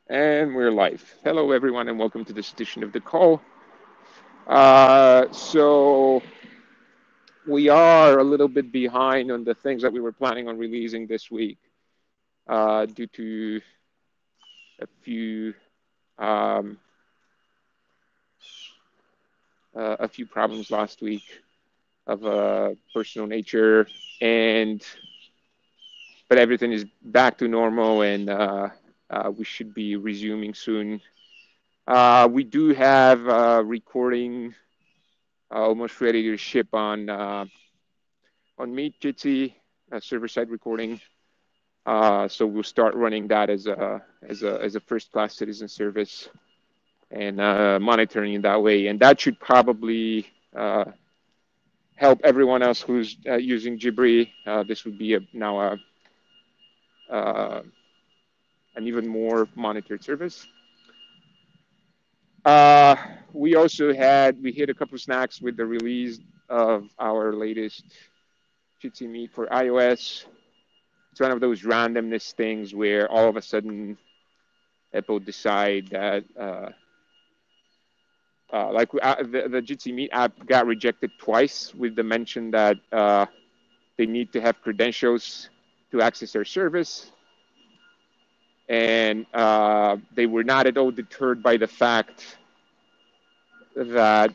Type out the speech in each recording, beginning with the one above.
And we're live. Hello, everyone, and welcome to this edition of the call. So we are a little bit behind on the things that we were planning on releasing this week due to a few um, a few problems last week of a personal nature, and but everything is back to normal, and we should be resuming soon. We do have recording almost ready to ship on Meet Jitsi, server-side recording. So we'll start running that as a first-class citizen service and monitoring in that way. And that should probably help everyone else who's using Jibri. This would be now uh, an even more monitored service. Uh, we hit a couple of snacks with the release of our latest Jitsi Meet for iOS. It's one of those randomness things where all of a sudden Apple decide that the Jitsi Meet app got rejected twice with the mention that they need to have credentials to access their service, and they were not at all deterred by the fact that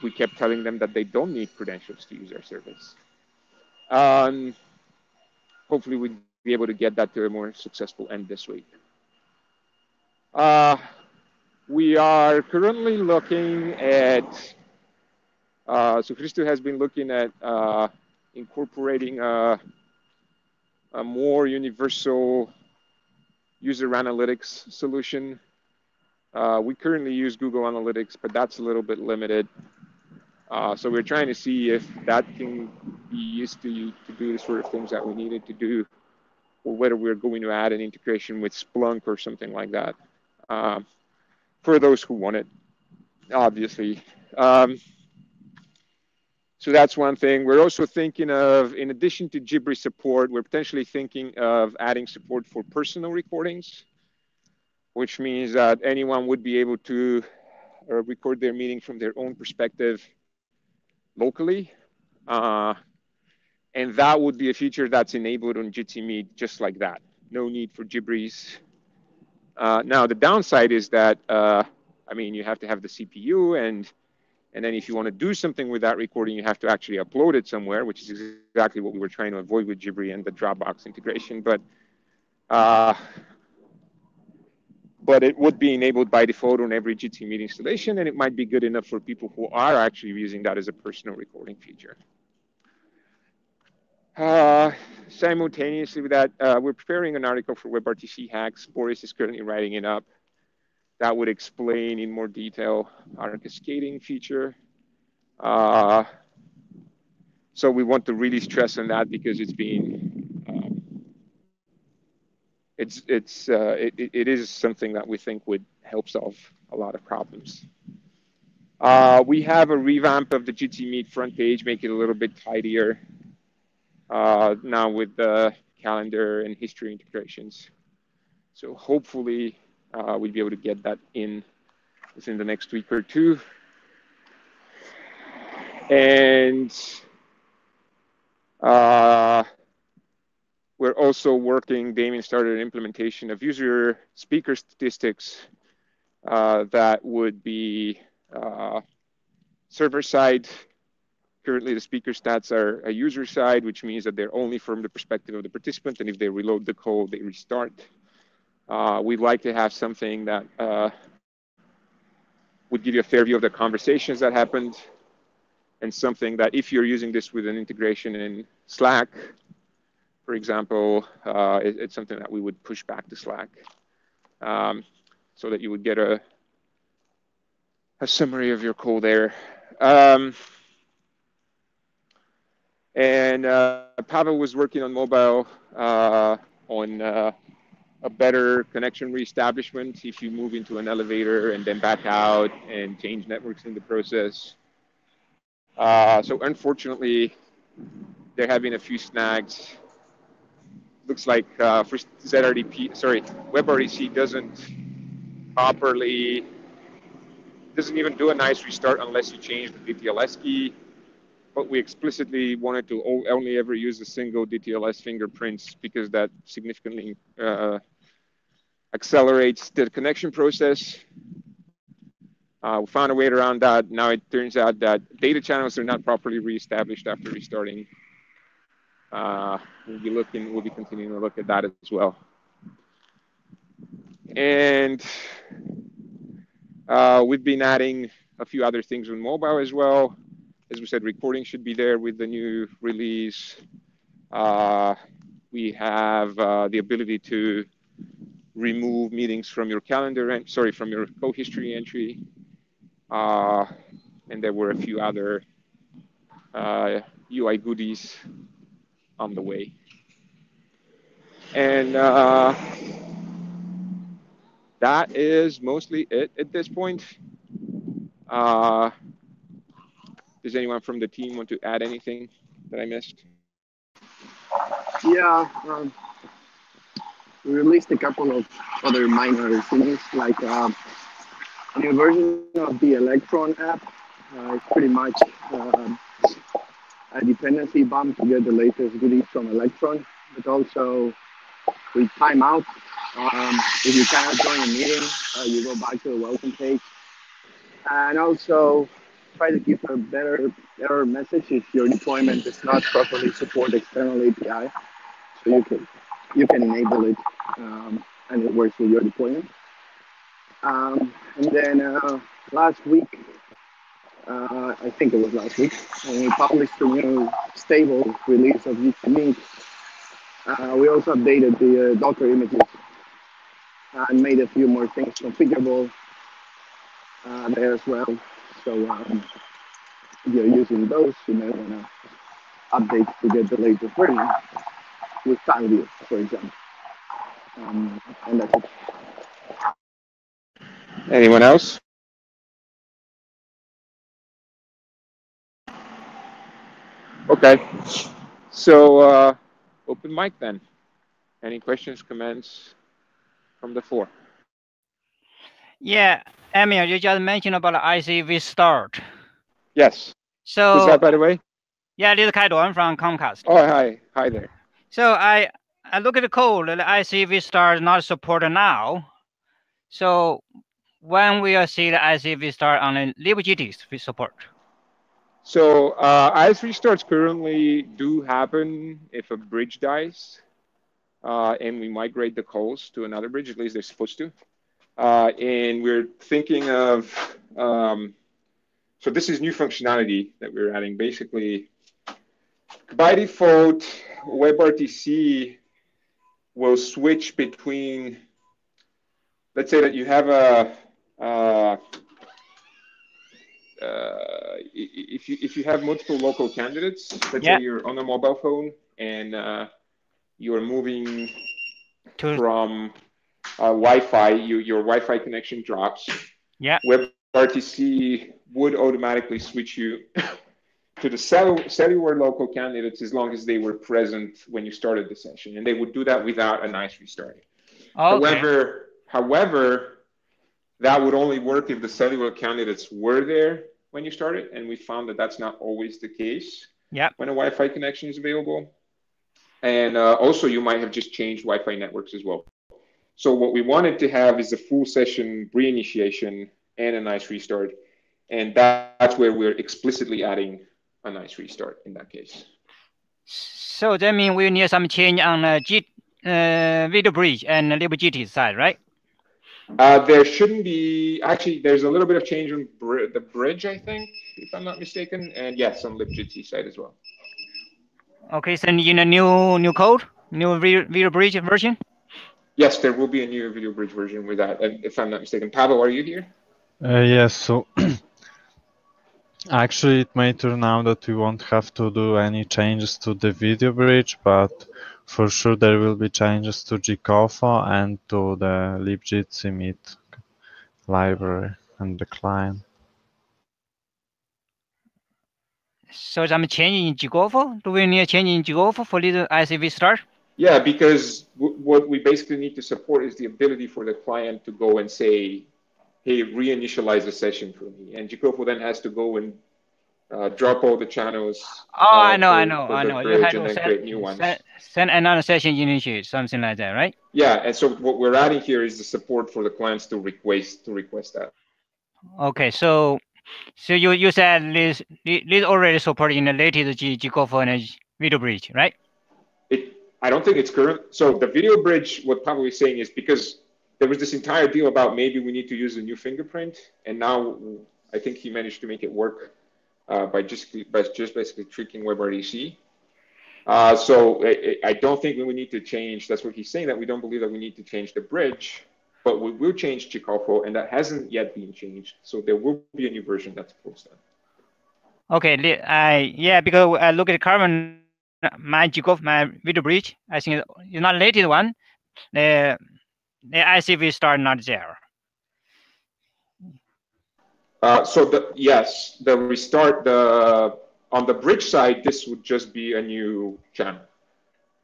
we kept telling them that they don't need credentials to use our service. Um, Hopefully, we'll be able to get that to a more successful end this week. Uh, we are currently looking at, so Christo has been looking at incorporating a more universal user analytics solution. We currently use Google Analytics, but that's a little bit limited. So we're trying to see if that can be used to do the sort of things that we needed to do, or whether we're going to add an integration with Splunk or something like that. Um, for those who want it, obviously. Um, so that's one thing. We're also thinking of, in addition to Jibri support, we're potentially thinking of adding support for personal recordings, which means that anyone would be able to record their meeting from their own perspective locally. Uh, and that would be a feature that's enabled on Jitsi Meet just like that. No need for Jibris. Now, the downside is that, I mean, you have to have the CPU, and then if you want to do something with that recording, you have to actually upload it somewhere, which is exactly what we were trying to avoid with Jibri and the Dropbox integration. Uh, but it would be enabled by default on every Jitsi Meet installation, and it might be good enough for people who are actually using that as a personal recording feature. Uh, Simultaneously with that, we're preparing an article for WebRTC Hacks. Boris is currently writing it up. That would explain in more detail our cascading feature. Uh, so we want to really stress on that because it's been, it is something that we think would help solve a lot of problems. We have a revamp of the Jitsi Meet front page, make it a little bit tidier now with the calendar and history integrations. So hopefully we'll be able to get that in within the next week or two. And uh, we're also working, Damien started an implementation of user speaker statistics that would be server side. Currently, the speaker stats are a user side, which means that they're only from the perspective of the participant. And if they reload the code, they restart. We'd like to have something that would give you a fair view of the conversations that happened, and something that if you're using this with an integration in Slack, for example, it's something that we would push back to Slack so that you would get a summary of your call there. And Pavel was working on mobile on a better connection reestablishment if you move into an elevator and then back out and change networks in the process. So unfortunately, they're having a few snags. Looks like for ZRDP, sorry, WebRTC doesn't properly. Doesn't even do a nice restart unless you change the DTLS key. But we explicitly wanted to only ever use a single DTLS fingerprints because that significantly accelerates the connection process. We found a way around that. Now it turns out that data channels are not properly reestablished after restarting. We'll be continuing to look at that as well. And we've been adding a few other things on mobile as well. As we said, recording should be there with the new release. We have the ability to remove meetings from your calendar, and from your co-history entry. And there were a few other UI goodies on the way. And that is mostly it at this point. Does anyone from the team want to add anything that I missed? Yeah, we released a couple of other minor things, like a new version of the Electron app. It's pretty much a dependency bump to get the latest goodies from Electron, but also with timeout. If you cannot join a meeting, you go back to the welcome page. And also try to keep a better error message if your deployment does not properly support external API. So you can enable it, and it works with your deployment. And then last week, I think it was last week, when we published a new stable release of Jitsi. We also updated the Docker images and made a few more things configurable there as well. So if you're using those, you may want to update to get the latest version with TimeView, for example. And that's it. Anyone else? Okay. So open mic then. Any questions, comments from the floor? Yeah, Emil, you just mentioned about ICV start. Yes. So who's that, by the way? Yeah, this is Kaiduan from Comcast. Oh, hi there. So I look at the code. The ICV start is not supported now. So when we will see the ICV start on the libGTs support? So IS restarts currently do happen if a bridge dies, and we migrate the calls to another bridge. At least they're supposed to. And we're thinking of so this is new functionality that we're adding. Basically, by default, WebRTC will switch between. Let's say that you have if you have multiple local candidates, let's say you're on a mobile phone and you're moving from Wi-Fi, your Wi-Fi connection drops. Yeah. WebRTC would automatically switch you to the cellular local candidates as long as they were present when you started the session, and they would do that without a nice restart. Okay. However, that would only work if the cellular candidates were there when you started, and we found that that's not always the case when a Wi-Fi connection is available. And also, you might have just changed Wi-Fi networks as well. So what we wanted to have is a full session reinitiation and a nice restart, and that's where we're explicitly adding a nice restart in that case. So that means we need some change on the video bridge and libGT side, right? There shouldn't be, actually, there's a little bit of change on the bridge, I think, if I'm not mistaken, and yes, on libGT side as well. Okay, so in a new code, new video bridge version? Yes, there will be a new video bridge version with that, if I'm not mistaken. Pavel, are you here? Yes, so actually it may turn out that we won't have to do any changes to the video bridge, but for sure there will be changes to gCoFo and to the libGTC Meet library and the client. So I'm changing in gCoFo? Do we need a change in gCoFo for the ICV start? Yeah, because what we basically need to support is the ability for the client to go and say, hey, reinitialize the session for me. And Jikofo then has to go and drop all the channels Oh, I know. for the You bridge had and to then create new ones. send another session initiate, something like that, right? Yeah, and so what we're adding here is the support for the clients to request that. Okay, so you said this already supporting the latest Gcofo and video bridge, right? I don't think it's current. So the video bridge, what Pablo is saying is because there was this entire deal about maybe we need to use a new fingerprint, and now I think he managed to make it work by just basically tweaking WebRTC. So I don't think we need to change. That's what he's saying, that we don't believe that we need to change the bridge, but we will change Chicofo, and that hasn't yet been changed. So there will be a new version that's posted. Okay, yeah, because I look at the current my video bridge. I think it's not the latest one. The ICV start not there. So yes, the restart on the bridge side, this would just be a new channel.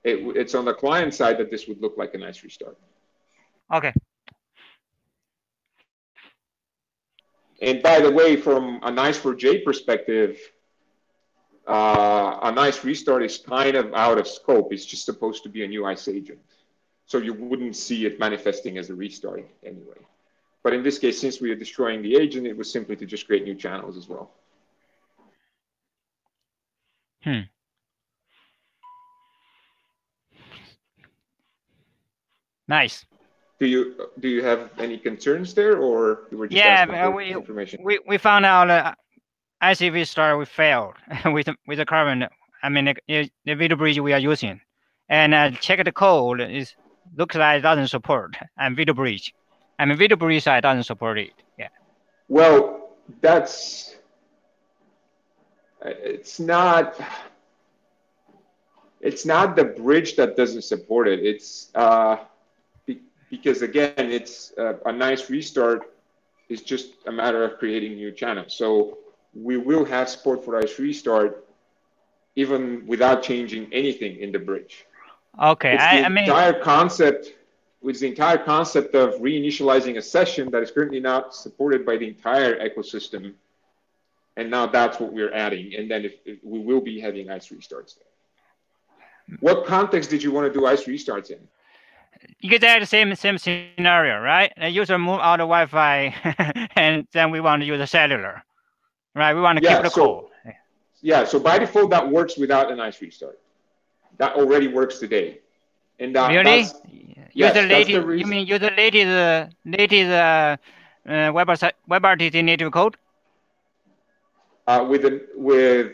It's on the client side that this would look like a nice restart. Okay. And by the way, from a nice4j perspective, a nice restart is kind of out of scope. It's just supposed to be a new ICE agent. So you wouldn't see it manifesting as a restart anyway. But in this case, since we are destroying the agent, it was simply to just create new channels as well. Nice. Do you have any concerns there, or you were just asking for information? We found out ICV start we failed with the current. I mean the video bridge we are using, and check the code. It looks like it doesn't support and video bridge. I mean video bridge side doesn't support it. Yeah. Well, it's not the bridge that doesn't support it. It's because again, it's a nice restart is just a matter of creating new channels. So we will have support for ICE restart even without changing anything in the bridge. Okay, it's the entire concept of reinitializing a session that is currently not supported by the entire ecosystem, and now that's what we're adding. And then we will be having ICE restarts there. What context did you want to do ICE restarts in? You get that same scenario, right? A user move out of Wi-Fi, and then we want to use a cellular, right? We want to keep the call. Yeah, so by default that works without an ICE restart. That already works today. And really? Yes, that's the reason. You mean use the latest WebRTC native code? With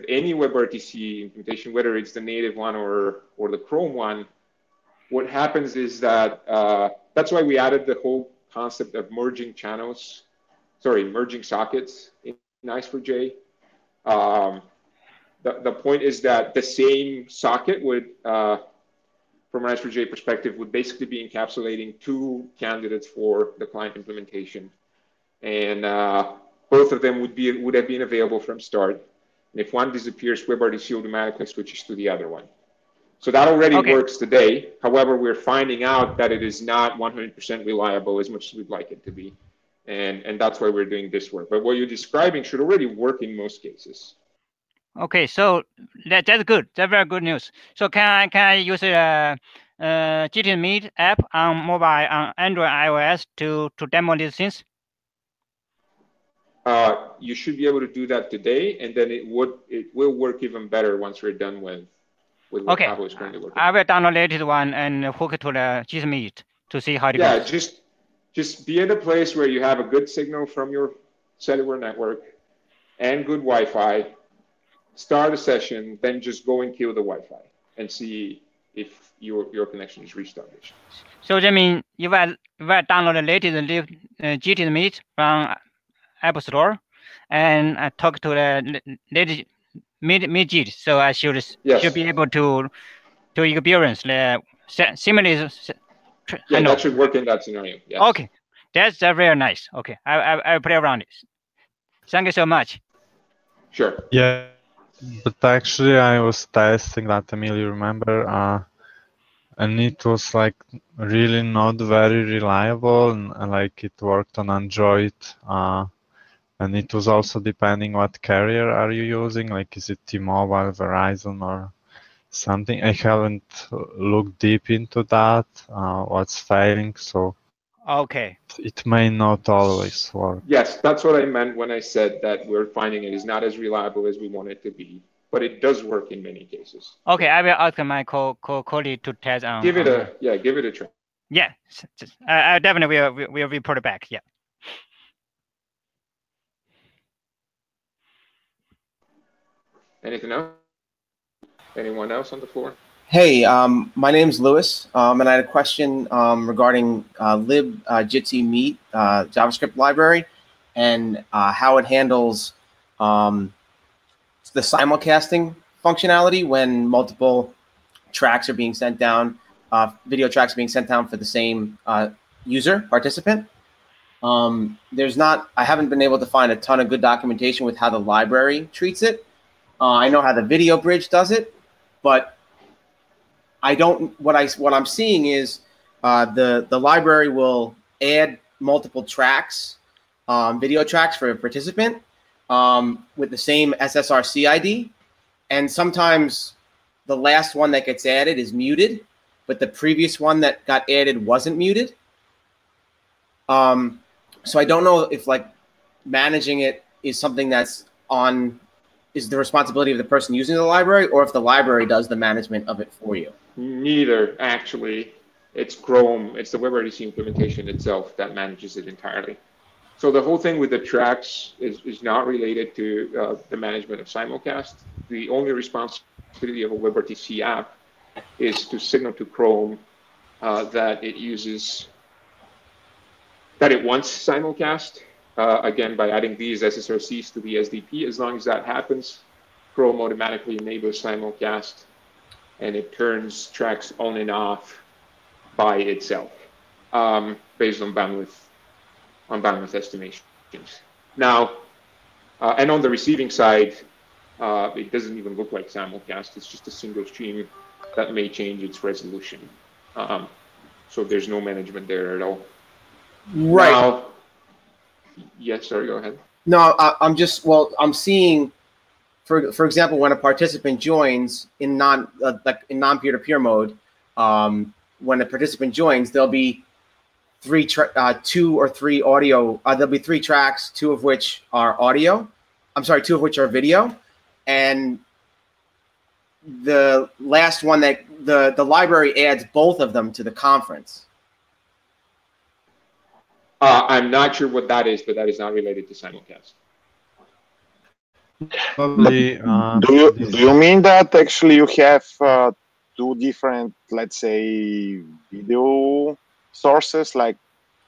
any WebRTC implementation, whether it's the native one or the Chrome one, what happens is that that's why we added the whole concept of merging sockets in Nice4j. The point is that the same socket would, from an Nice4j perspective, would basically be encapsulating two candidates for the client implementation, and both of them would have been available from start. And if one disappears, WebRTC automatically switches to the other one. So that already works today. However, we're finding out that it is not 100% reliable as much as we'd like it to be. And that's why we're doing this work. But what you're describing should already work in most cases. Okay, so that's good. That's very good news. So can I use a Jitsi Meet app on mobile, on Android, iOS to demo these things? You should be able to do that today, and then it will work even better once we're done with what Pablo is currently working on. I will download the latest one and hook it to the Jitsi Meet to see how it goes. Yeah, just be in a place where you have a good signal from your cellular network and good Wi-Fi. Start a session, then just go and kill the Wi-Fi and see if your connection is restarted. So that means if I download the latest Jitsi Meet from Apple Store, and I talk to the latest Meet, so I should be able to experience the similar. Yeah, that should work in that scenario. Yes. Okay, that's very nice. Okay, I play around this. Thank you so much. Sure. Yeah, but actually I was testing that, Emil, you remember, and it was like really not very reliable, and like it worked on Android, and it was also depending what carrier are you using, like is it T-Mobile, Verizon, or something. I haven't looked deep into that, what's failing, so Okay. it may not always work. Yes, that's what I meant when I said that we're finding it is not as reliable as we want it to be, but it does work in many cases. Okay, I will ask my colleague to test on. Give it a try. Yeah, I definitely will report it back. Yeah. Anything else? Anyone else on the floor? Hey, my name's Lewis, and I had a question regarding libjitsi meet JavaScript library and how it handles the simulcasting functionality when multiple tracks are being sent down, video tracks being sent down for the same user participant. I haven't been able to find a ton of good documentation with how the library treats it. I know how the video bridge does it, but I don't. What I'm seeing is the library will add multiple tracks, video tracks for a participant with the same SSRC ID, and sometimes the last one that gets added is muted, but the previous one that got added wasn't muted. So I don't know if like managing it is something that's is the responsibility of the person using the library, or if the library does the management of it for you. Neither, actually. It's Chrome. It's the WebRTC implementation itself that manages it entirely. So the whole thing with the tracks is not related to the management of simulcast. The only responsibility of a WebRTC app is to signal to Chrome that it wants simulcast. Again, by adding these SSRCs to the SDP, as long as that happens, Chrome automatically enables simulcast, and it turns tracks on and off by itself, based on bandwidth estimations. Now, and on the receiving side, it doesn't even look like simulcast. It's just a single stream that may change its resolution. So there's no management there at all. Right. Now, yes, sorry, go ahead. No, I'm seeing, for example, when a participant joins in non-peer-to-peer mode, when a participant joins, there'll be two or three audio. There'll be three tracks, two of which are audio. I'm sorry, two of which are video, and the last one that the library adds both of them to the conference. I'm not sure what that is, but that is not related to simulcast. Probably, do you mean that actually you have two different, let's say, video sources, like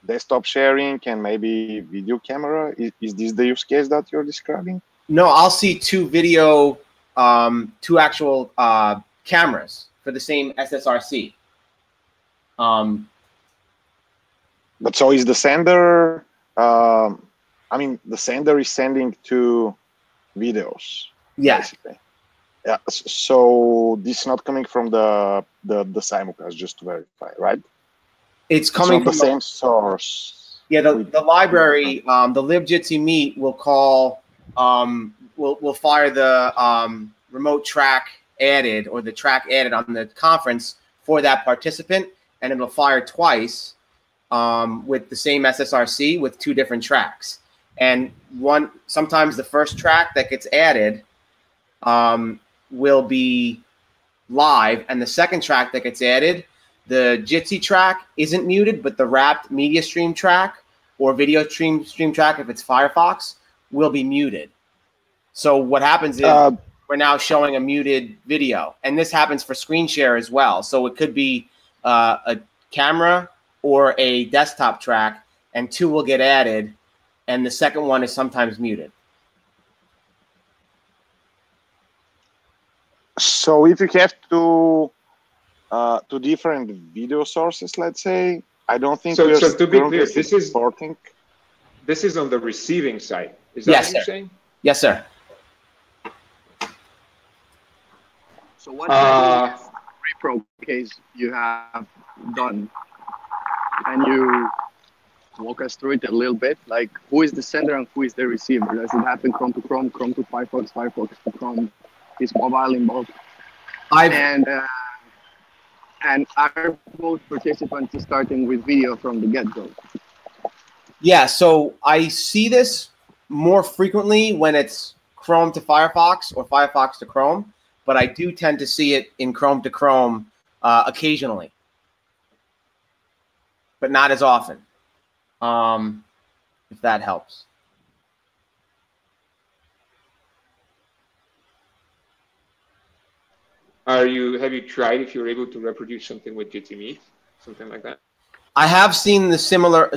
desktop sharing and maybe video camera? Is this the use case that you're describing? No, I'll see two video, two actual cameras for the same SSRC. But so is the sender, I mean, the sender is sending two videos. Yes. Basically. Yeah. So this is not coming from the simulcast, just to verify, right? It's coming from the from same source. Yeah, the library, the libjitsi meet will call, will fire the remote track added, or the track added on the conference for that participant, and it'll fire twice with the same SSRC with two different tracks. And sometimes the first track that gets added will be live, and the second track that gets added, the Jitsi track isn't muted, but the wrapped media stream track or video stream track, if it's Firefox, will be muted. So what happens is we're now showing a muted video, and this happens for screen share as well. So it could be a camera or a desktop track, and two will get added, and the second one is sometimes muted. So if you have two different video sources, let's say, I don't think so. So to be clear, this is on the receiving side. Is that yes, what you're sir. saying? Yes, sir. So what macro case you have done. Can you walk us through it a little bit? Like, who is the sender and who is the receiver? Does it happen Chrome to Chrome, Chrome to Firefox, Firefox to Chrome? Is mobile involved? And are both participants starting with video from the get-go? Yeah, so I see this more frequently when it's Chrome to Firefox or Firefox to Chrome, but I do tend to see it in Chrome to Chrome occasionally, but not as often, if that helps. Have you tried if you're able to reproduce something with Jitsi Meet, something like that? I have seen similar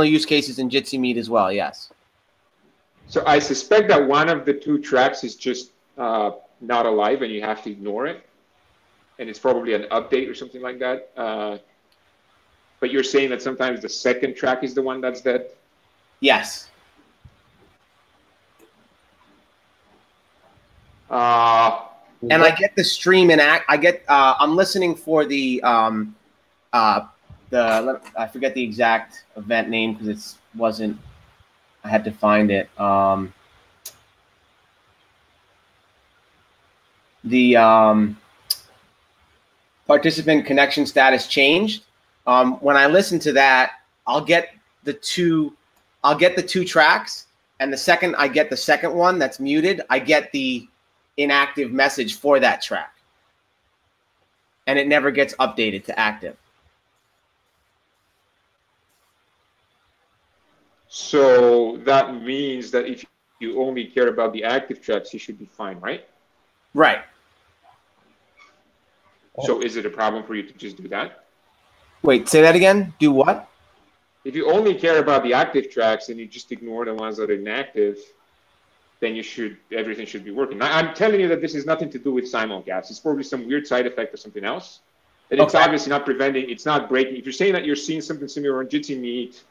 use cases in Jitsi Meet as well. Yes. So I suspect that one of the two tracks is just not alive, and you have to ignore it, and it's probably an update or something like that. But you're saying that sometimes the second track is the one that's dead? Yes. And I get the stream and I'm listening for the I forget the exact event name because I had to find it. The participant connection status changed. When I listen to that, I'll get the two tracks, and the second I get the second one that's muted, I get the inactive message for that track, and it never gets updated to active. So that means that if you only care about the active tracks, you should be fine, right? Right. So is it a problem for you to just do that? Wait, say that again. Do what? If you only care about the active tracks and you just ignore the ones that are inactive, then everything should be working. Now, I'm telling you that this has nothing to do with simulcast. It's probably some weird side effect or something else. And it's obviously not preventing, it's not breaking. If you're saying that you're seeing something similar on Jitsi Meet,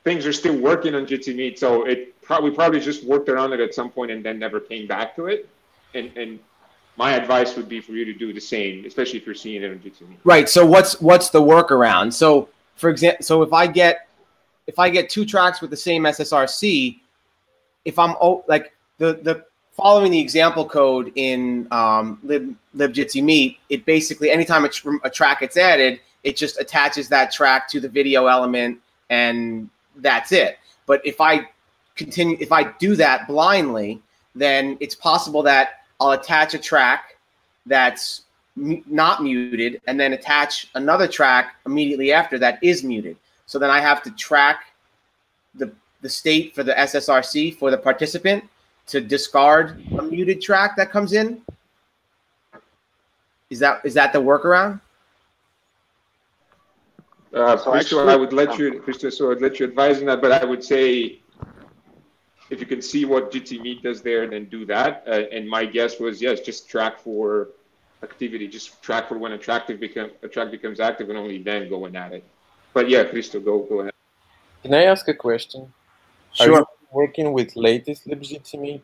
things are still working on Jitsi Meet. So we probably just worked around it at some point and then never came back to it. And my advice would be for you to do the same, especially if you're seeing it on Jitsi Meet. Right. So what's the workaround? So for example, if I get two tracks with the same SSRC, if I'm like the following the example code in libjitsi meet, it basically anytime a track gets added, it just attaches that track to the video element, and that's it. But if I do that blindly, then it's possible that I'll attach a track that's not muted and then attach another track immediately after that is muted. So then I have to track the state for the SSRC for the participant to discard a muted track that comes in. Is that the workaround? Christo, I would let you advise on that, but I would say if you can see what Jitsi Meet does there, then do that. And my guess was, yes, just track for activity, just track for when a track becomes active, and only then go and add it. But yeah, Christo, go ahead. Can I ask a question? Sure. Are you working with latest libjitsi meet?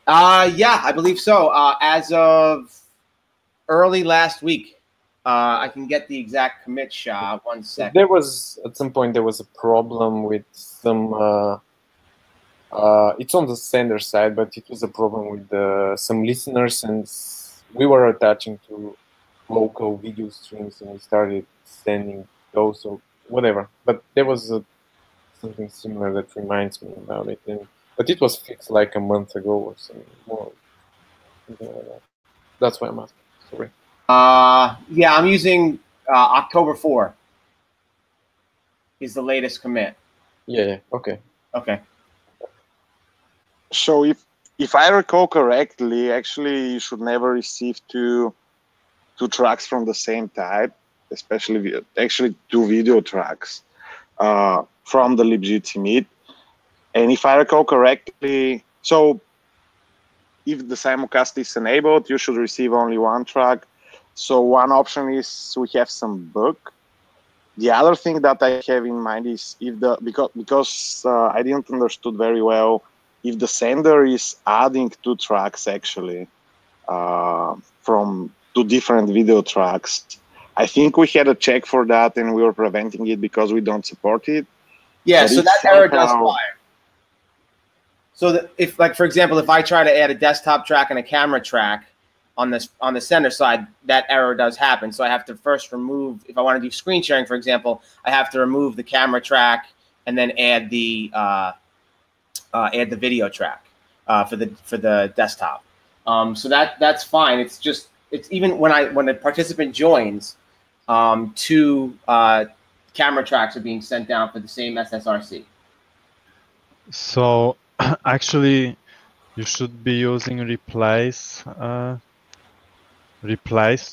Yeah, I believe so. As of early last week, I can get the exact commit SHA. 1 second. There was at some point a problem with some. It's on the sender side, but it was a problem with some listeners, and we were attaching to local video streams, and we started sending those or whatever. But there was something similar that reminds me about it, but it was fixed like a month ago or something more. Something like that. That's why I'm asking. Sorry. Yeah, I'm using October 4 is the latest commit. Yeah. Okay. Okay. So if I recall correctly, actually you should never receive two tracks from the same type, especially two video tracks from the libjitsi meet. And if I recall correctly, so if the simulcast is enabled, you should receive only one track. So one option is we have some bug. The other thing that I have in mind is because I didn't understood very well if the sender is adding two tracks actually from two different video tracks. I think we had a check for that, and we were preventing it because we don't support it. Yeah, But so it's that error does somehow- fire. So that if, like, for example, if I try to add a desktop track and a camera track on the center side, that error does happen. So I have to first remove, if I want to do screen sharing, for example, I have to remove the camera track and then add the video track for the desktop. So that's fine. It's just, it's even when a participant joins, two camera tracks are being sent down for the same SSRC. So actually, you should be using replace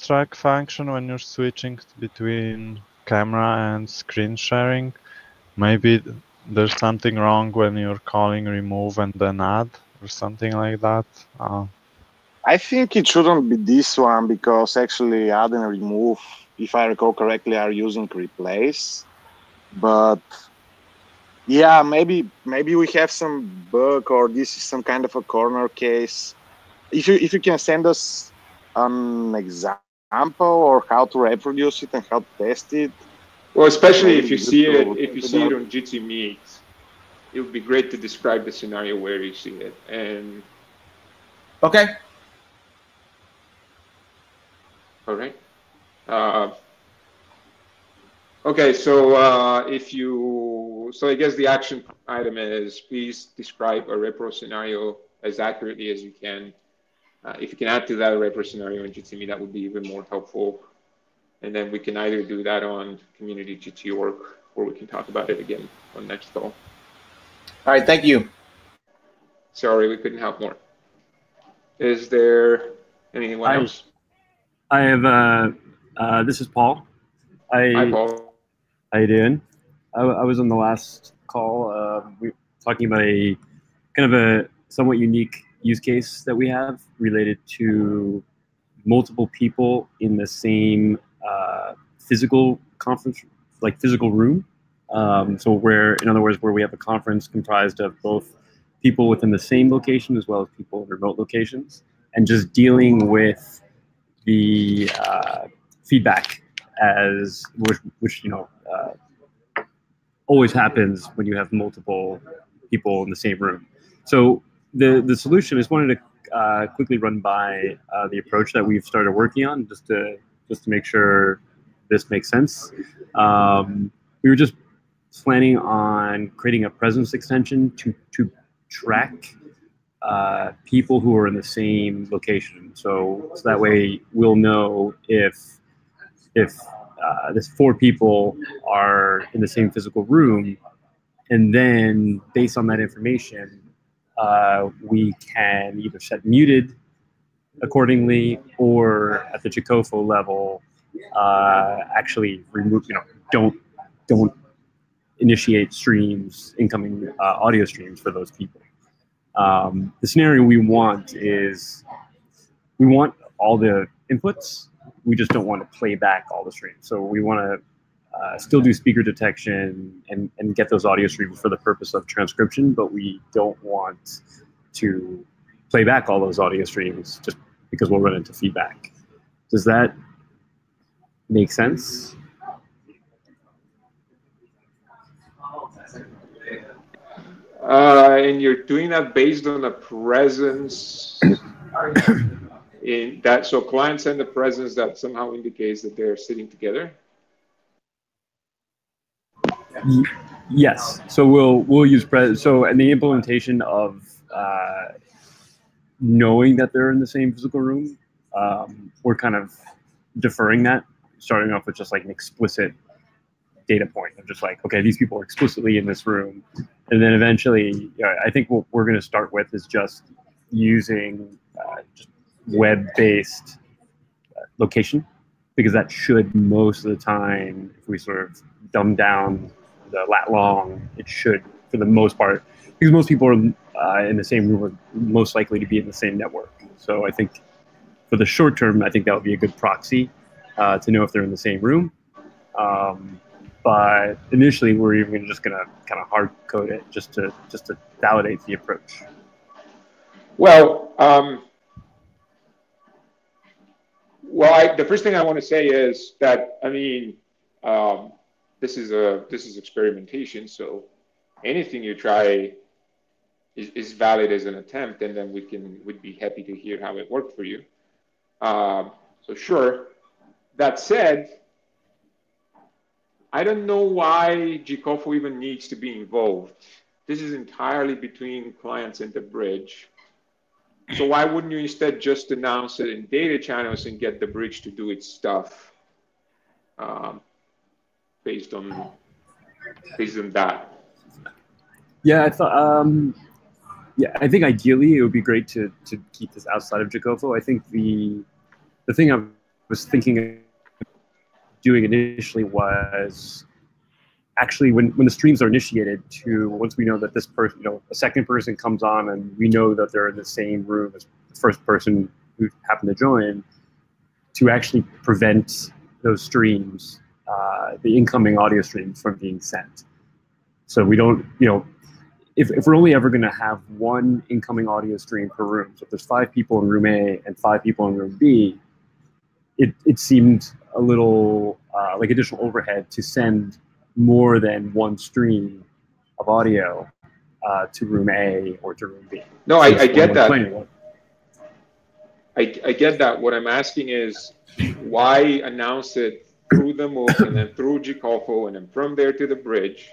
track function when you're switching between camera and screen sharing. Maybe there's something wrong when you're calling remove and then add or something like that. I think it shouldn't be this one because actually add and remove, if I recall correctly, are using replace. But yeah, maybe we have some bug or this is some kind of a corner case. If you can send us an example or how to reproduce it and how to test it. Well, especially maybe if you good see to it, look if you into see it that. on Jitsi Meet, it would be great to describe the scenario where you see it. And Okay. all right. Okay, so so I guess the action item is please describe a repro scenario as accurately as you can. If you can add to that a repro scenario in Jitsi Meet, that would be even more helpful. And then we can either do that on community Jitsi.org or we can talk about it again on next call. All right, thank you. Sorry, we couldn't help more. Is there anyone else? I have, this is Paul. Hi, Paul. How you doing? I was on the last call. We were talking about a kind of a somewhat unique use case that we have related to multiple people in the same physical conference, like physical room. So in other words, where we have a conference comprised of both people within the same location as well as people in remote locations, and just dealing with the feedback which always happens when you have multiple people in the same room. So the solution is wanted to quickly run by the approach that we've started working on just to make sure this makes sense. We were just planning on creating a presence extension to track people who are in the same location. So that way we'll know if this 4 people are in the same physical room, and then based on that information, we can either set muted accordingly, or at the Jacofo level, actually remove, don't initiate streams, incoming audio streams for those people. The scenario we want is we want all the inputs. We just don't want to play back all the streams. So we want to still do speaker detection and get those audio streams for the purpose of transcription, but we don't want to play back all those audio streams just because we'll run into feedback. Does that make sense? And you're doing that based on a presence in that, so clients send a presence that somehow indicates that they're sitting together? Yes. So we'll use so and the implementation of knowing that they're in the same physical room, we're kind of deferring that, starting off with just like an explicit data point of just like, okay, these people are explicitly in this room. And then eventually, I think what we're going to start with is just using just web-based location, because that should most of the time, if we sort of dumb down the lat long, it should, for the most part, because most people are in the same room are most likely to be in the same network. So I think for the short term, I think that would be a good proxy to know if they're in the same room. But initially, we're even just going to kind of hard code it just to validate the approach. Well, Well, the first thing I want to say is that, I mean, this is experimentation, so anything you try is valid as an attempt, and then we'd be happy to hear how it worked for you. So sure. That said, I don't know why GCOFO even needs to be involved. This is entirely between clients and the bridge. So why wouldn't you instead just announce it in data channels and get the bridge to do its stuff based on that? Yeah, I thought. Yeah, I think ideally it would be great to keep this outside of GCOFO. I think the thing I was thinking of doing initially was actually when the streams are initiated, to once we know that this person, a second person comes on and we know that they're in the same room as the first person who happened to join, to actually prevent those streams, the incoming audio streams, from being sent. So we don't, if we're only ever going to have one incoming audio stream per room, so if there's 5 people in room A and 5 people in room B, it seemed a little like additional overhead to send more than one stream of audio to room A or to room B. No, I get that. I get that. What I'm asking is, why announce it through the MOOC and then through GCOFO and then from there to the bridge,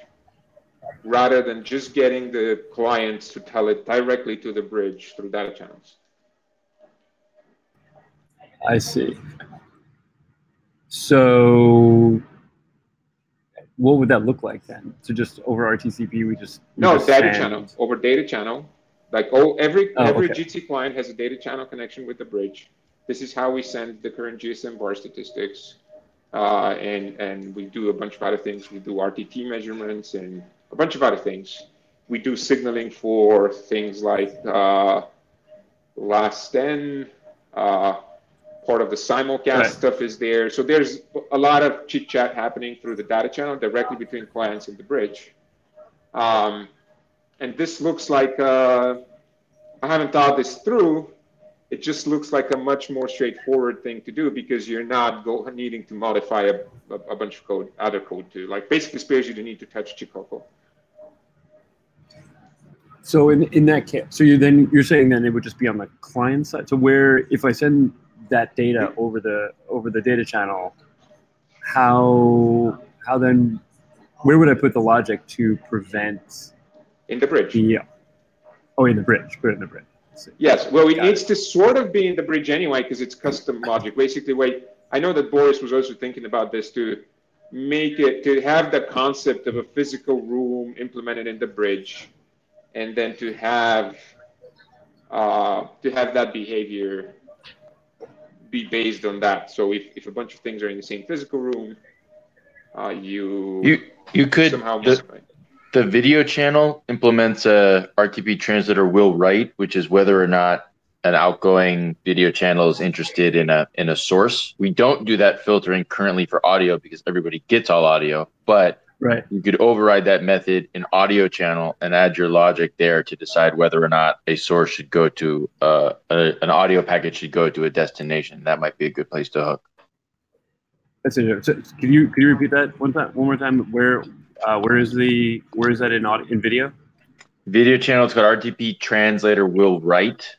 rather than just getting the clients to tell it directly to the bridge through data channels? I see. So what would that look like then? So just over RTCP, we just data channel, over data channel. Like every okay. Jitsi client has a data channel connection with the bridge. This is how we send the current GSM bar statistics, and we do a bunch of other things. We do RTT measurements and a bunch of other things. We do signaling for things like last 10. Part of the simulcast stuff is there. So there's a lot of chit chat happening through the data channel directly between clients and the bridge. And this looks like, I haven't thought this through. It just looks like a much more straightforward thing to do, because you're not needing to modify a bunch of code, other code to, like, basically spares you the need to touch GCOFO. So in that case, so you're saying then it would just be on the client side. So where, if I send that data over the data channel, how then, where would I put the logic to prevent? In the bridge. In the bridge. Put it in the bridge. Yes. Well, it needs to sort of be in the bridge anyway, because it's custom logic. Basically, I know that Boris was also thinking about this, to have the concept of a physical room implemented in the bridge, and then to have that behavior be based on that. So if a bunch of things are in the same physical room, you could somehow modify. The video channel implements a RTP translator will write, which is whether or not an outgoing video channel is interested in a source. We don't do that filtering currently for audio because everybody gets all audio, but you could override that method in audio channel and add your logic there to decide whether or not a source should go to an audio package should go to a destination. That might be a good place to hook. That's it. So can you repeat that one more time? Where is that in video? Video channel is called RTP translator will write,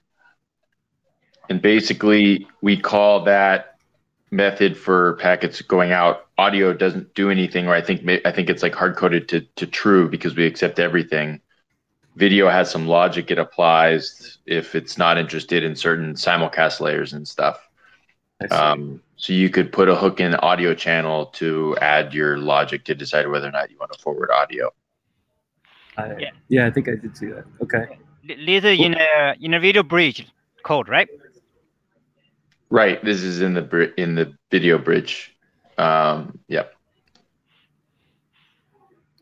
and basically we call that method for packets going out. Audio doesn't do anything, or I think it's like hard coded to true because we accept everything. Video has some logic it applies if it's not interested in certain simulcast layers and stuff. So you could put a hook in the audio channel to add your logic to decide whether or not you want to forward audio. Yeah, I think I did see that. Okay. This is in a video bridge code, right? Right. This is in the video bridge. Yep.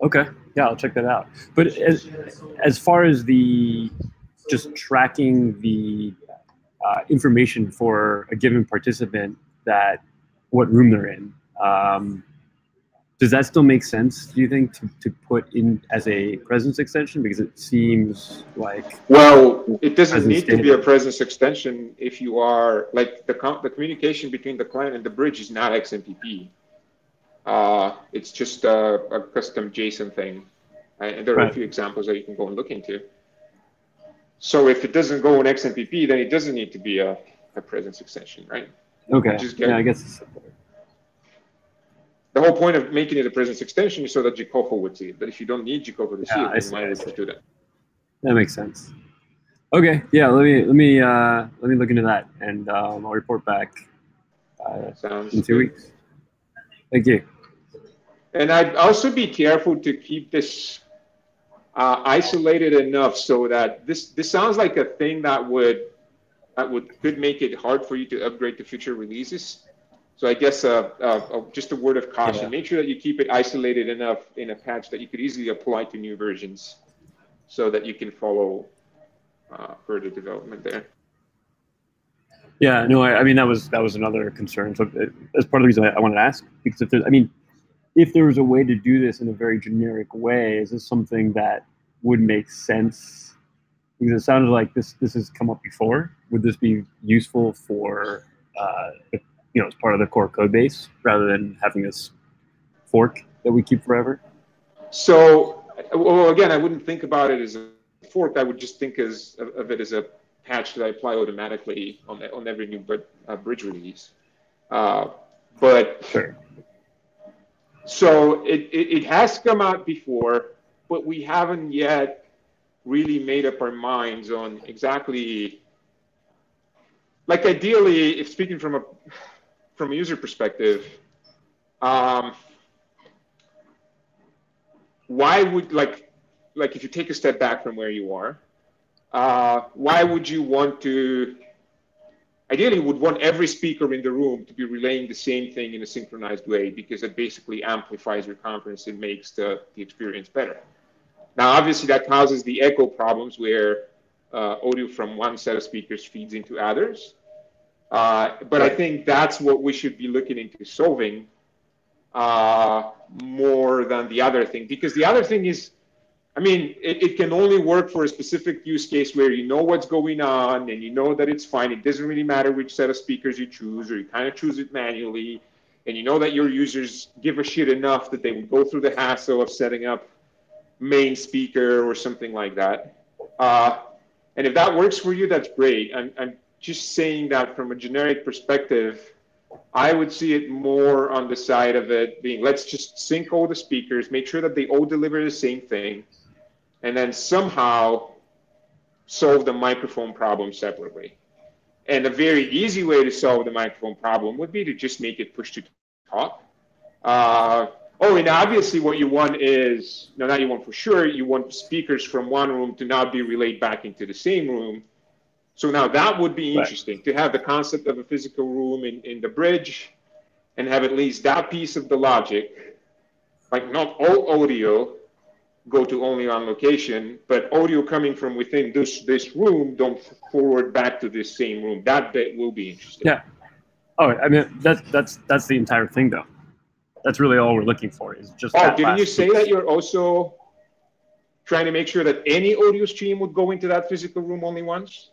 Okay. Yeah, I'll check that out. But as far as the just tracking the information for a given participant, that what room they're in, Does that still make sense, do you think, to put in as a presence extension? Because it seems like... Well, it doesn't need to be a data. presence extension if you are, like, the communication between the client and the bridge is not XMPP. It's just a custom JSON thing. And there are a few examples that you can go and look into. So if it doesn't go in XMPP, then it doesn't need to be a presence extension, right? Okay, yeah, I guess it's... The whole point of making it a presence extension is so that Jitsi would see it. But if you don't need Jitsi to see it, then why would you do that? That makes sense. Okay, yeah, let me look into that, and I'll report back in 2 weeks. Thank you. And I'd also be careful to keep this isolated enough so that this sounds like a thing that could make it hard for you to upgrade to future releases. So I guess just a word of caution: make sure that you keep it isolated enough in a patch that you could easily apply to new versions, so that you can follow further development there. Yeah, no, I mean that was another concern. So that's part of the reason I wanted to ask, because if there was a way to do this in a very generic way, is this something that would make sense? Because it sounded like this has come up before. Would this be useful for as part of the core code base rather than having this fork that we keep forever? So, well, again, I wouldn't think about it as a fork. I would just think of it as a patch that I apply automatically on every new bridge release. But sure. So it has come out before, but we haven't yet really made up our minds on exactly, like, ideally, if speaking from a user perspective, why would, like if you take a step back from where you are, why would you want to, ideally would want every speaker in the room to be relaying the same thing in a synchronized way, because it basically amplifies your conference and makes the experience better. Now, obviously, that causes the echo problems where audio from one set of speakers feeds into others. But I think that's what we should be looking into solving more than the other thing, because the other thing is, I mean, it can only work for a specific use case where you know what's going on and you know that it's fine. It doesn't really matter which set of speakers you choose, or you kind of choose it manually, and you know that your users give a shit enough that they would go through the hassle of setting up main speaker or something like that. And if that works for you, that's great. I'm just saying that from a generic perspective, I would see it more on the side of it being, let's just sync all the speakers, make sure that they all deliver the same thing, and then somehow solve the microphone problem separately. And a very easy way to solve the microphone problem would be to just make it push to talk. And obviously what you want is, no, not you want for sure, you want speakers from one room to not be relayed back into the same room. So now that would be interesting, to have the concept of a physical room in the bridge, and have at least that piece of the logic, like not all audio go to only on location, but audio coming from within this room don't forward back to this same room. That bit will be interesting. Yeah. Oh, I mean, that's the entire thing, though. That's really all we're looking for, is just. Oh, didn't you say that you're also trying to make sure that any audio stream would go into that physical room only once?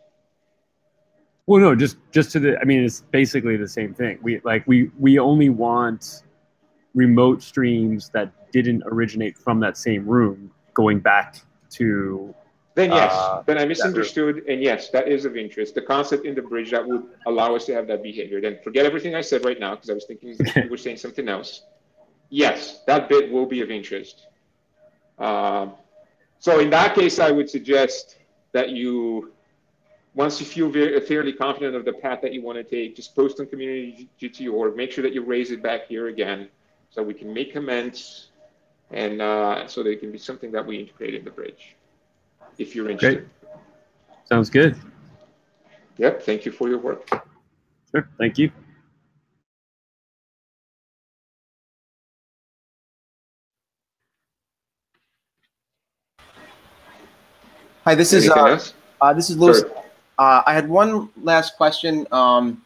Well, no, just to the. I mean, it's basically the same thing. We only want remote streams that didn't originate from that same room going back to. Then yes, then I misunderstood, and yes, that is of interest. The concept in the bridge that would allow us to have that behavior. Then forget everything I said right now, because I was thinking you were saying something else. Yes, that bit will be of interest. So in that case, I would suggest that you, once you feel fairly confident of the path that you want to take, just post on community Jitsi, or make sure that you raise it back here again, so we can make comments, and so that it can be something that we integrate in the bridge, if you're interested. Great. Sounds good. Yep, thank you for your work. Sure, thank you. Hi, this is Louis. I had one last question around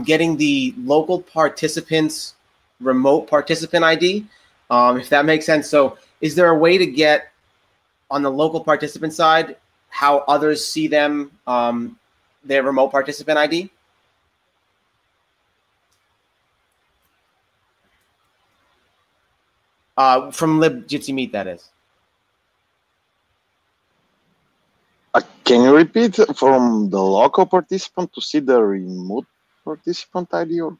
getting the local participants remote participant ID, if that makes sense. So is there a way to get on the local participant side how others see them, their remote participant ID? From libjitsi meet, that is. Can you repeat from the local participant to see the remote participant ID? Or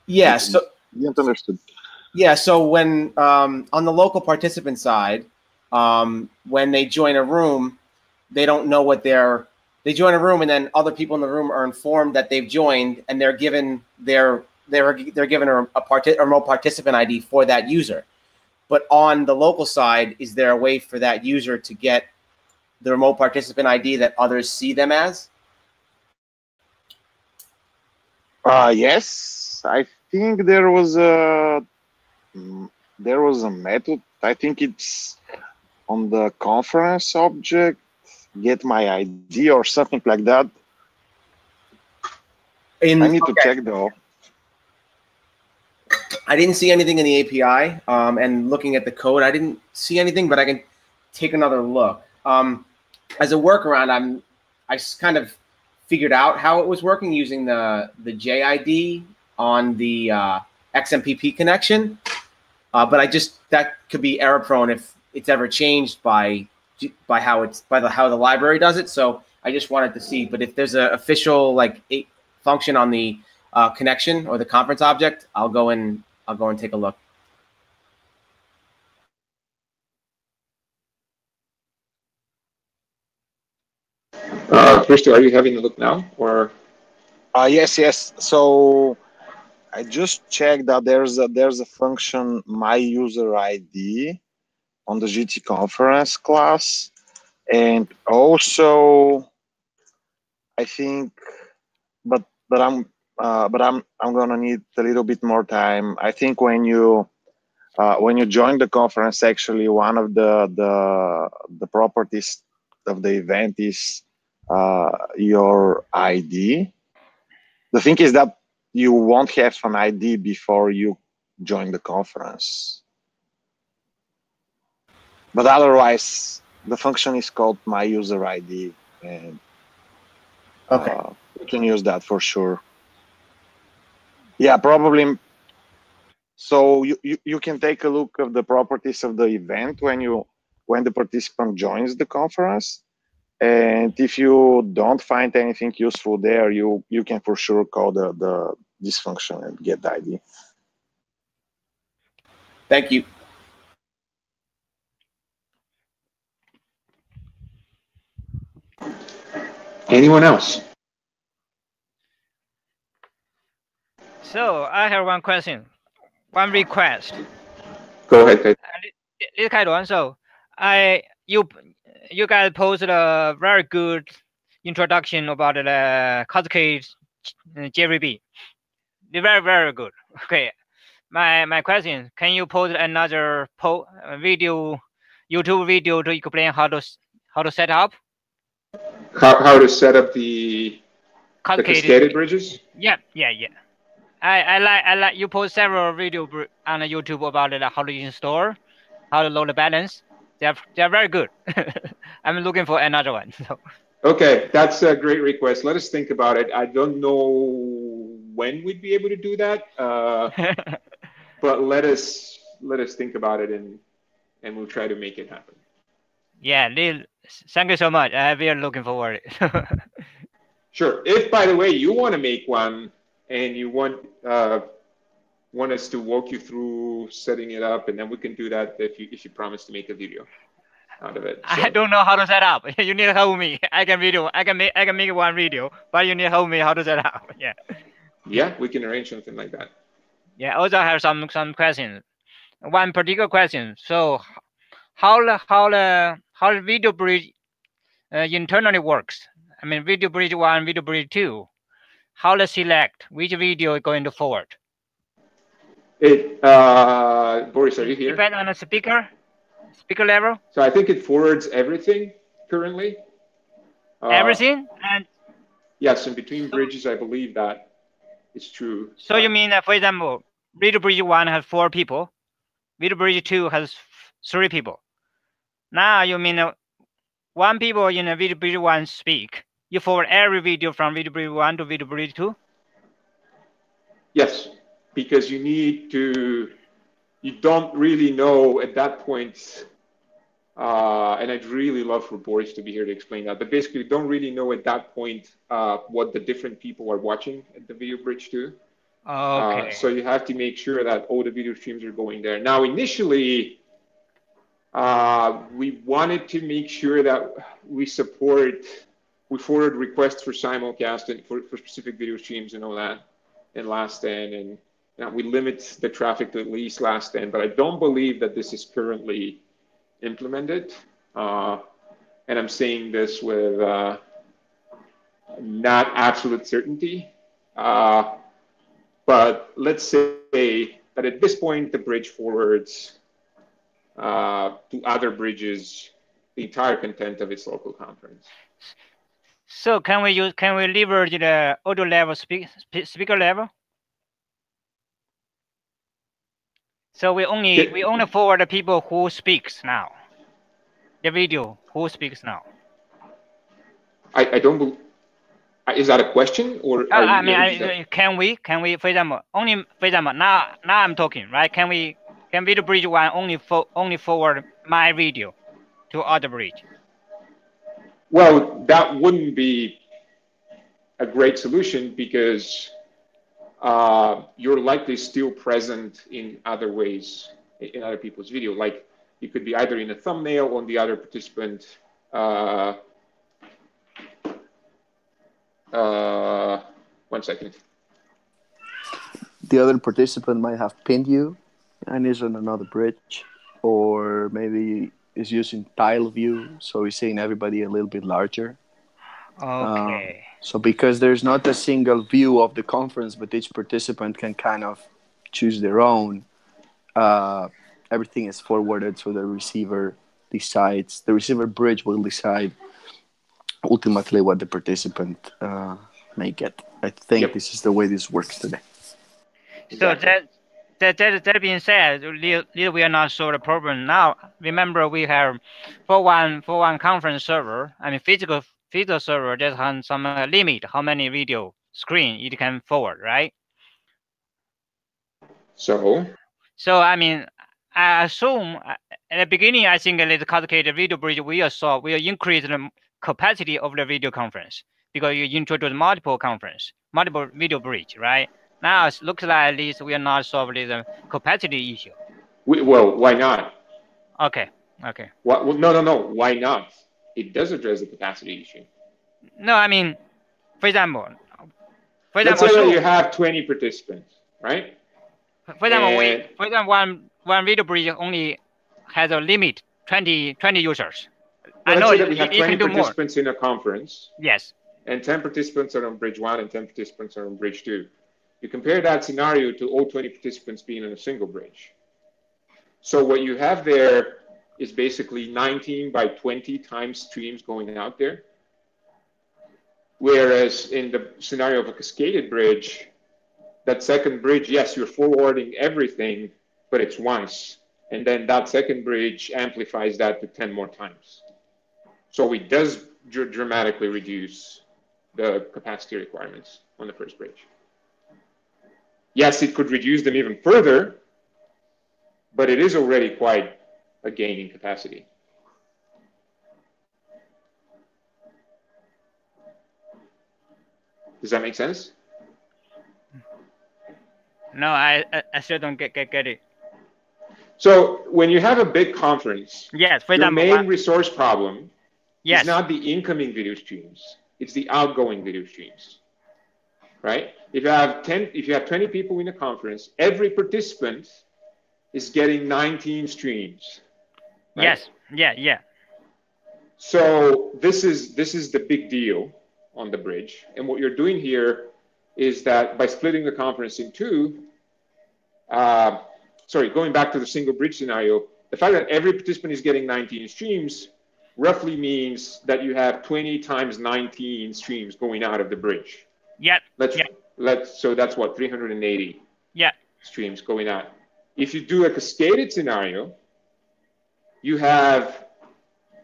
yeah, so you don't understood. Yeah, so when on the local participant side, when they join a room, they don't know what they join a room, and then other people in the room are informed that they've joined, and they're given they're given a remote participant ID for that user. But on the local side, is there a way for that user to get the remote participant ID that others see them as? Yes, I think there was a method. I think it's on the conference object, get my ID or something like that. I need to check though. I didn't see anything in the API, and looking at the code, I didn't see anything, but I can take another look. As a workaround, I kind of figured out how it was working using the JID on the XMPP connection, but that could be error prone if it's ever changed by how the library does it. So I just wanted to see, but if there's an official function on the connection or the conference object, I'll go and take a look. Christo, are you having a look now, or? Yes. So I just checked that there's a function my user ID on the Jitsi conference class, and also I think, but I'm gonna need a little bit more time. I think when you join the conference, actually one of the properties of the event is your ID. The thing is that you won't have an ID before you join the conference. But otherwise, the function is called my user ID, and you can use that for sure. Yeah, probably. So you can take a look at the properties of the event when the participant joins the conference. And if you don't find anything useful there, you can for sure call this function and get the ID. Thank you. Anyone else? So I have one question, one request. Go ahead. So you guys posted a very good introduction about the Cascade JVB. Very, very good. Okay. My question, can you post another video, YouTube video to explain how to set up? How to set up the cascaded bridges? Yeah. I like you post several video on YouTube about it, how to install, how to load the balance. They're very good. I'm looking for another one. So. Okay, that's a great request. Let us think about it. I don't know when we'd be able to do that, but let us think about it, and we'll try to make it happen. Yeah, thank you so much. We are looking forward. Sure. If, by the way, you want to make one and you want us to walk you through setting it up, and then we can do that if you promise to make a video out of it. So. I don't know how to set up. You need to help me. I can make one video, but you need to help me how to set up. Yeah. Yeah, we can arrange something like that. Yeah. Also, I have some questions. One particular question. So, how the video bridge internally works? I mean, video bridge 1, video bridge 2. How to select which video is going to forward? Boris, are you here? Depend on the speaker level. So I think it forwards everything currently. Everything and. Yes, in between bridges, I believe that is true. So you mean, for example, video bridge 1 has 4 people. Video bridge 2 has 3 people. Now you mean 1 people in a video bridge 1 speak. You forward every video from video bridge 1 to video bridge 2? Yes, because you don't really know at that point, and I'd really love for Boris to be here to explain that, but basically you don't really know at that point what the different people are watching at the video bridge 2. Okay. So you have to make sure that all the video streams are going there. Now, initially, we wanted to make sure that we forward requests for simulcast and for specific video streams and all that in last-in, and we limit the traffic to at least last-in, but I don't believe that this is currently implemented. And I'm saying this with not absolute certainty. But let's say that at this point, the bridge forwards to other bridges the entire content of its local conference. So can we leverage the audio level speaker level? So we only forward the people who speaks now. The video who speaks now. I don't believe. Is that a question or? Can we for example now I'm talking, right? Can video bridge 1 only forward my video to other bridge? Well, that wouldn't be a great solution because you're likely still present in other ways in other people's video. Like you could be either in a thumbnail on the other participant. One second. The other participant might have pinned you and is on another bridge, or maybe is using tile view, so he's seeing everybody a little bit larger. Okay. So because there's not a single view of the conference, but each participant can kind of choose their own, everything is forwarded so the receiver decides, the receiver bridge will decide ultimately what the participant may get. I think this is the way this works today. So that being said, we are not solve the problem now. Remember, we have for one conference server, I mean physical server, that has some limit how many video screen it can forward, right? So I mean, I assume at the beginning, I think the cascade video bridge will increase the capacity of the video conference because you introduce multiple video bridge, right? Now it looks like at least we are not solving the capacity issue. Well, why not? Okay. Well, no. Why not? It does address the capacity issue. No, I mean, for example, let's say that you have 20 participants, right? For example, one video bridge only has a limit 20 users. Well, let's say that we have 20 participants in a conference. Yes. And 10 participants are on bridge 1 and 10 participants are on bridge 2. You compare that scenario to all 20 participants being on a single bridge. So what you have there is basically 19 by 20 times streams going out there. Whereas in the scenario of a cascaded bridge, that second bridge, yes, you're forwarding everything, but it's once. And then that second bridge amplifies that to 10 more times. So it does dramatically reduce the capacity requirements on the first bridge. Yes, it could reduce them even further, but it is already quite a gain in capacity. Does that make sense? No, I still don't get it. So when you have a big conference, yes, for your main resource problem is not the incoming video streams, it's the outgoing video streams, right? If you have 20 people in a conference, every participant is getting 19 streams. Right? Yes, yeah. So this is the big deal on the bridge, and what you're doing here is that by splitting the conference in two, going back to the single bridge scenario, the fact that every participant is getting 19 streams roughly means that you have 20 times 19 streams going out of the bridge. Yeah. So that's what, 380. Yeah. streams going out. If you do a cascaded scenario, you have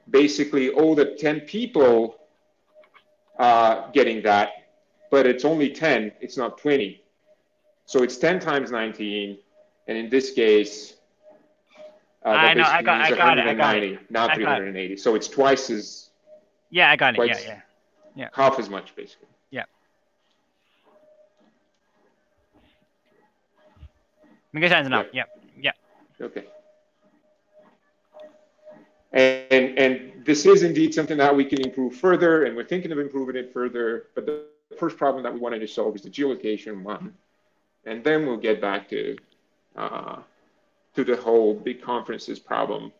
basically all the 10 people getting that, but it's only 10, it's not 20. So it's 10 times 19, and in this case, that basically means 190, not 380. So it's twice as. Yeah, I got it. Yeah. Half as much, basically. Yeah. Makes sense now. Yeah. Okay. And this is indeed something that we can improve further, and we're thinking of improving it further. But the first problem that we wanted to solve is the geolocation one, and then we'll get back to the whole big conferences problem,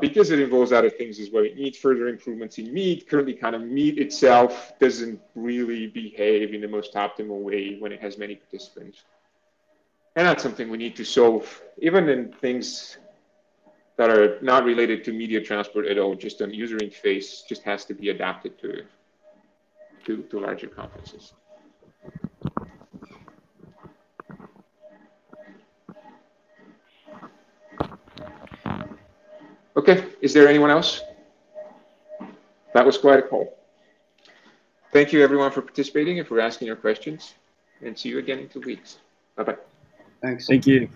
because it involves other things as well. It needs further improvements in Meet. Currently, kind of Meet itself doesn't really behave in the most optimal way when it has many participants, and that's something we need to solve, even in things that are not related to media transport at all. Just an user interface just has to be adapted to larger conferences. Okay, is there anyone else? That was quite a call. Thank you everyone for participating and for asking your questions, and see you again in 2 weeks. Bye-bye. Thanks. Thank you.